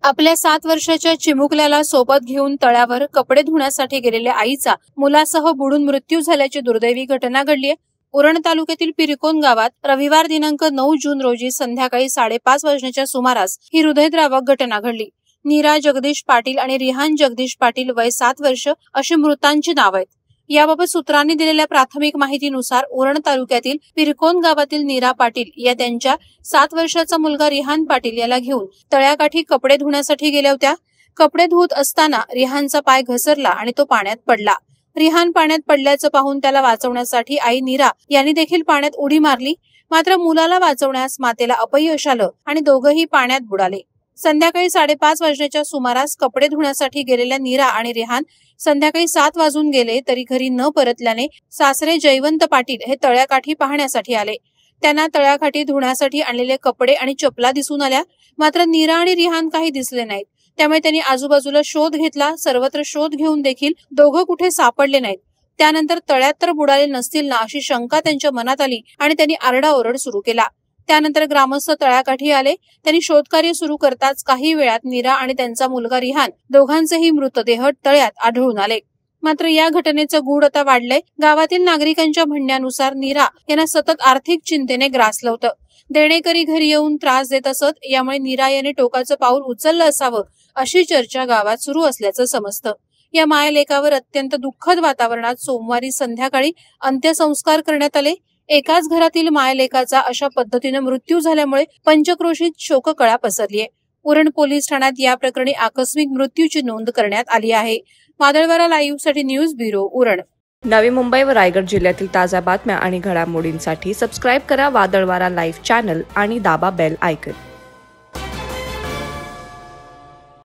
आपल्या 7 वर्षाच्या चिमुकल्याला सोबत घेऊन तळ्यावर कपडे धुण्यासाठी गेलेल्या आईचा मुलासह बुडून मृत्यू झाल्याची दुर्दैवी घटना घडली आहे। उरण तालुक्यातील पिरकोन गावात रविवार दिनांक 9 जून रोजी संध्याकाळी 5:30 वाजण्याच्या सुमारास ही हृदयद्रावक घटना घडली। नीरा जगदीश पाटील आणि रिहान जगदीश पाटील वय 7 वर्ष अशी मृतांची नाव आहेत। याबाबत सूत्रांनी दिलेल्या प्राथमिक माहितीनुसार उरण तालुक्यातील पिरकोन गावातील नीरा पाटील या त्यांच्या 7 वर्षाचा मुलगा रिहान पाटील याला घेऊन तळ्याकाठी कपडे धुण्यासाठी गेल्या होत्या। कपडे धुत असताना रिहानचा पाय घसरला आणि तो पाण्यात पडला। रिहान पाण्यात पडल्याचं पाहून त्याला वाचवण्यासाठी आई नीरा यांनी देखील पाण्यात उडी मारली, मात्र मुलाला वाचवण्यास मातेला अपयश आलं आणि दोघंही पाण्यात बुडाले। संध्याकाळी 5:30 वाजण्याच्या सुमारास कपडे धुण्यासाठी गेलेल्या नीरा आणि रिहान संध्याकाळी 7 वाजून गेले तरी घरी न परतल्याने सासरे जयवंत पाटील हे तळ्याकाठी पाहण्यासाठी आले। त्यांना तळ्याकाठी धुण्यासाठी आणलेले कपडे आणि चपला दिसून आल्या, मात्र नीरा आणि रिहान काही दिसले नाहीत। त्यामुळे त्यांनी आजूबाजूला शोध घेतला। सर्वत्र शोध घेऊन देखील दोघं कुठे सापडले नाहीत। त्यानंतर तळ्यात तर बुडाले नसतील ना अशी शंका त्यांच्या मनात आली आणि त्यांनी आरडाओरड सुरू केला। त्यानंतर ग्रामस्थ तळ्याकाठी आले। त्यांनी शोधकार्य सुरू करताच काही वेळात नीरा आणि त्यांचा मुलगा रिहान दोघांचेही मृतदेह तळ्यात आढळून आले। मात्र या घटनेचं गूढ आता वाढलंय। गावातील नागरिकांच्या म्हणण्यानुसार नीरा यांना सतत आर्थिक चिंतेने ग्रासलं होतं। देणेकरी घरी येऊन त्रास देत असत, यामुळे नीरा यांनी टोकाचं पाऊल उचललं असावं अशी चर्चा गावात सुरू असल्याचं समजतं। या मायलेकावर अत्यंत दुःखद वातावरणात सोमवारी संध्याकाळी अंत्यसंस्कार करण्यात आले। एकाच घरातील मायलेकाचा अशा पद्धतीने मृत्यू झाल्यामुळे पंचक्रोशीत शोककळा पसरली आहे। उरण पोलीस ठाण्यात या प्रकरणी आकस्मिक मृत्यूची नोंद करण्यात आली आहे। वादळवारा लाईव्ह साठी न्यूज ब्युरो उरण। नवी मुंबई व रायगड जिल्ह्यातील ताज्या बातम्या आणि घडामोडींसाठी सबस्क्राईब करा वादळवारा लाईव्ह चॅनल आणि दाबा बेल आयकॉन।